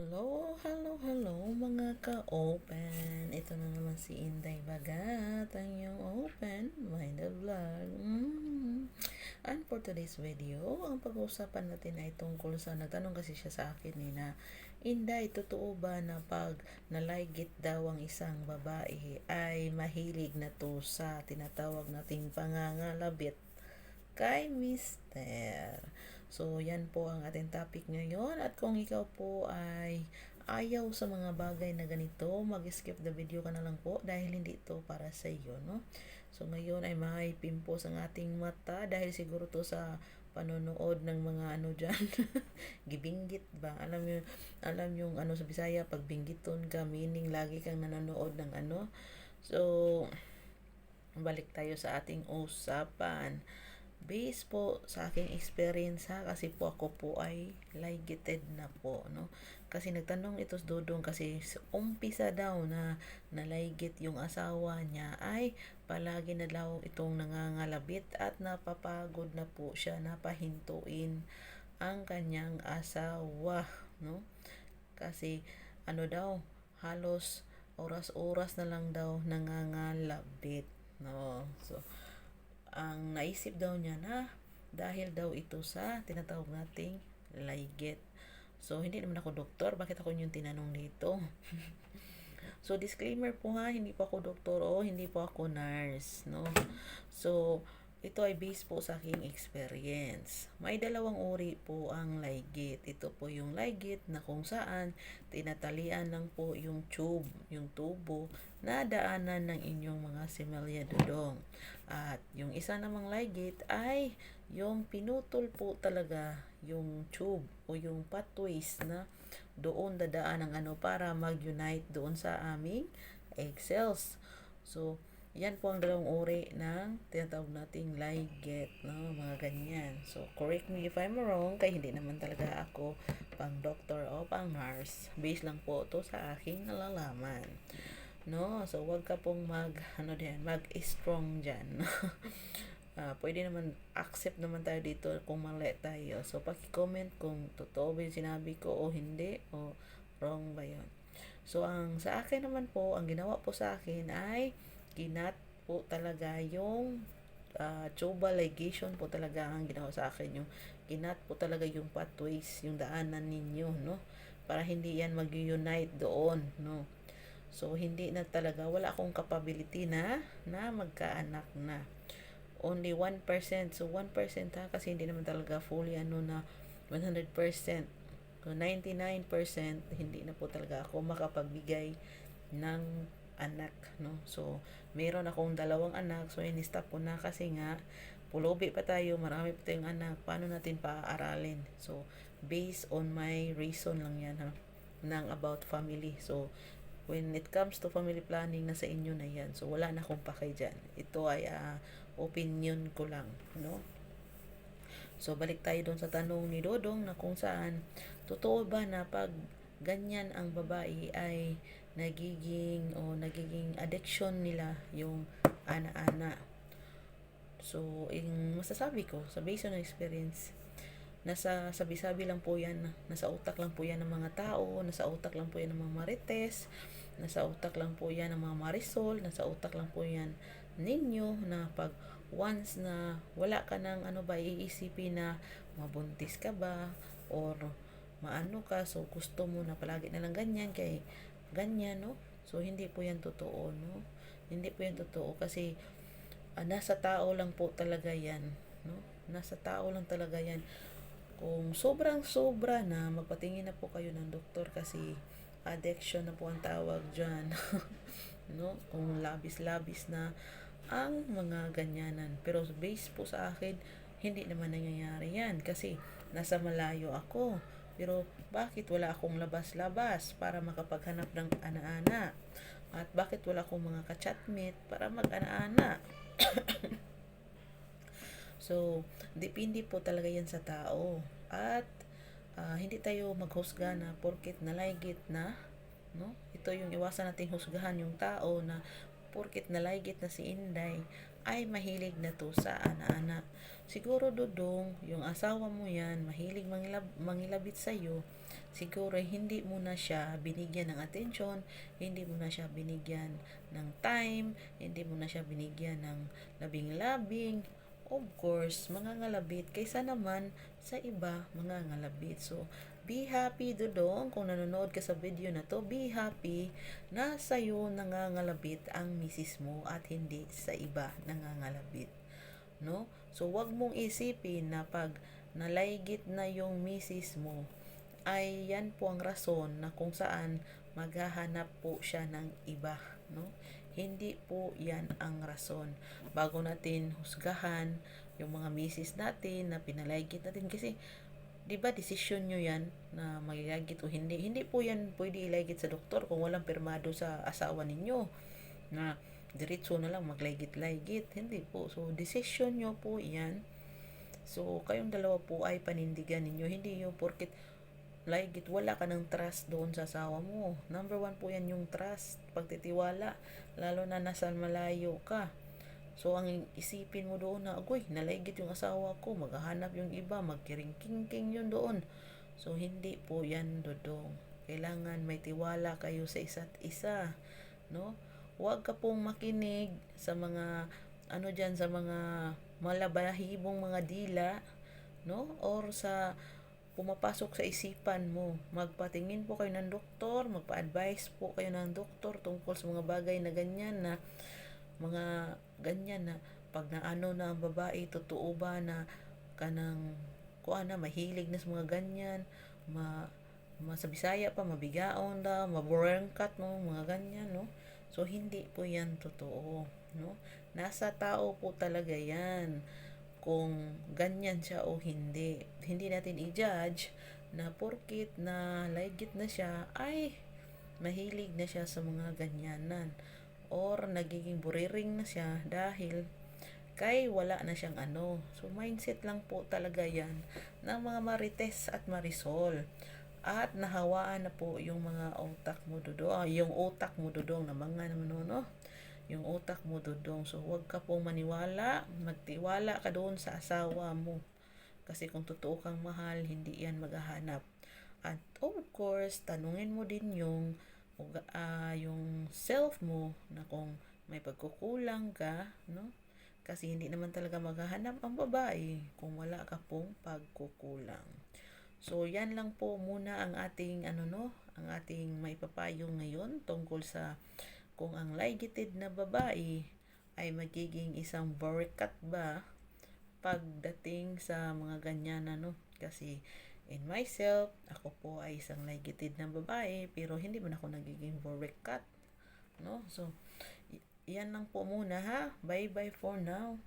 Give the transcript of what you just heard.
Hello mga ka-open. Ito na naman si Inday Bagat, ang iyong open minded vlog. And for today's video, ang pag-uusapan natin ay tungkol sa, nagtanong kasi siya sa akin na, Inday, totoo ba na pag nalaygit daw ang isang babae ay mahilig na to sa tinatawag nating pangangalabit kay Mister? So, yan po ang ating topic ngayon. At kung ikaw po ay ayaw sa mga bagay na ganito, mag-skip the video ka na lang po dahil hindi ito para sa iyo, no? So, ngayon ay may pimpos ang ating mata dahil siguro to sa panonood ng mga ano dyan. Gibinggit ba? Alam yung ano sa Bisaya, pag binggiton ka, meaning lagi kang nanonood ng ano. So, balik tayo sa ating usapan. Based po sa aking experience ha, kasi po ako po ay ligated na po, no? Kasi nagtanong ito sa Dudong kasi umpisa daw na nalaygit yung asawa niya ay palagi na daw itong nangangalabit at napapagod na po siya napahintuin ang kanyang asawa, no? Kasi ano daw, halos oras-oras na lang daw nangangalabit, no? So, ang naisip daw niya na dahil daw ito sa tinatawag nating laygit. So, hindi naman ako doktor. Bakit ako yung tinanong dito? So, disclaimer po ha, hindi po ako doktor o hindi po ako nurse, no? So, ito ay based po sa aking experience. May dalawang uri po ang laygit. Ito po yung laygit na kung saan tinatalian lang po yung tube, yung tubo na daanan ng inyong mga similya dudong. At yung isa namang laygit ay yung pinutol po talaga yung tube o yung pathways na doon dadaan ng ano para mag-unite doon sa aming egg cells. So, yan po ang dalawang uri ng tinatawag nating liget, no? Mga ganyan. So, correct me if I'm wrong, kaya hindi naman talaga ako pang doctor o pang nurse. Based lang po to sa aking nalalaman. No? So, wag ka pong mag-strong dyan. Pwede naman, accept naman tayo dito kung mali tayo. So, paki-comment kung totoo ba yung sinabi ko o hindi, o wrong ba yun. So, ang sa akin naman po, ang ginawa po sa akin ay kinat po talaga yung tubal ligation po talaga ang ginawa sa akin. Yung kinat po talaga yung pathways, yung daanan ninyo, no? Para hindi yan mag-unite doon, no? So, hindi na talaga, wala akong capability na magkaanak na. Only 1%. So, 1% ha, kasi hindi naman talaga fully na 100%. So, 99% hindi na po talaga ako makapagbigay ng anak, no? So, meron akong dalawang anak. So, in-stop ko na kasi nga pulubi pa tayo, marami pa tayong anak. Paano natin paaaralin? So, based on my reason lang yan ha, ng about family. So, when it comes to family planning, nasa inyo na yan. So, wala na akong pakay dyan. Ito ay opinion ko lang, no? So, balik tayo doon sa tanong ni Dodong na kung saan, totoo ba na pag ganyan ang babae ay nagiging addiction nila yung ana-ana. So, yung masasabi ko, sa based on experience, nasa sabi-sabi lang po yan, nasa utak lang po yan ng mga tao, nasa utak lang po yan ng mga marites, nasa utak lang po yan ng mga marisol, nasa utak lang po yan ninyo na pag once na wala ka ng iisipin na mabuntis ka ba or maano ka, so gusto mo na palagi na lang ganyan kay ganyan, no? So hindi po yan totoo, no? Hindi po yan totoo kasi nasa tao lang po talaga yan, no? Nasa tao lang talaga yan. Kung sobrang sobra na, magpatingin na po kayo ng doktor kasi addiction na po ang tawag dyan. No? Kung labis-labis na ang mga ganyanan. Pero based po sa akin, hindi naman nangyayari yan kasi nasa malayo ako. Pero bakit wala akong labas-labas para makapaghanap ng ana-ana? At bakit wala akong mga ka-chatmate para mag-ana-ana? So, depende po talaga yan sa tao. At hindi tayo maghusga na porket nalaygit na, no? Ito yung iwasan nating husgahan yung tao na porket nalaygit na si Inday ay mahilig na to sa ana-ana. Siguro dudong, yung asawa mo yan, mahilig mangilabit sa'yo, siguro hindi mo na siya binigyan ng atensyon, hindi mo na siya binigyan ng time, hindi mo na siya binigyan ng labing-labing. Of course, mangangalabit kaysa naman sa iba mangangalabit. So, be happy dudong kung nanonood ka sa video na to. Be happy na sa'yo nangangalabit ang misis mo at hindi sa iba nangangalabit. No? So, wag mong isipin na pag nalaygit na yung misis mo, ay yan po ang rason na kung saan maghahanap po siya ng iba. No? Hindi po yan ang rason. Bago natin husgahan yung mga misis natin na pinalaygit natin, kasi 'di ba desisyon nyo yan na magigagit o hindi. Hindi po yan pwede ilaygit sa doktor kung walang pirmado sa asawa ninyo na diretso na lang maglaygit-laygit. Hindi po. So, desisyon nyo po yan. So, kayong dalawa po ay panindigan ninyo. Hindi yung porket laygit, wala ka ng trust doon sa asawa mo. Number one po yan yung trust, pagtitiwala. Lalo na nasa malayo ka. So, ang isipin mo doon na, agoy, nalaygit yung asawa ko, maghahanap yung iba, magkiring-king-king yun doon. So, hindi po yan, dodong. Kailangan may tiwala kayo sa isa't isa. No? Huwag ka pong makinig sa mga, sa mga malabahibong mga dila, no? Or sa pumapasok sa isipan mo. Magpatingin po kayo ng doktor, magpa-advise po kayo ng doktor tungkol sa mga bagay na ganyan na mga ganyan na pag naano na ang babae, totoo ba na kanang kuan na mahilig na sa mga ganyan, sa Bisaya pa mabigaon daw, maburengkat no, mga ganyan no. So hindi po 'yan totoo, no? Nasa tao po talaga 'yan kung ganyan siya o hindi. Hindi natin i-judge na porkit na laygit na siya ay mahilig na siya sa mga ganyanan or nagiging buriring na siya dahil kay wala na siyang ano. So, mindset lang po talaga yan ng mga marites at marisol. At nahawaan na po yung mga utak mo dudong, yung utak mo dudong na mga naman no? Yung utak mo dudong. So, huwag ka pong maniwala, magtiwala ka doon sa asawa mo. Kasi kung totoo kang mahal, hindi yan maghahanap. At of course, tanungin mo din yung self mo na kung may pagkukulang ka, no? Kasi hindi naman talaga maghahanap ang babae kung wala ka pong pagkukulang. So, yan lang po muna ang ating ang ating maipapayo ngayon tungkol sa kung ang ligated na babae ay magiging isang borikat ba pagdating sa mga ganyan kasi in myself, ako po ay isang ligated na babae pero hindi man ako nagiging borikat, no? So, yan lang po muna ha. Bye bye for now.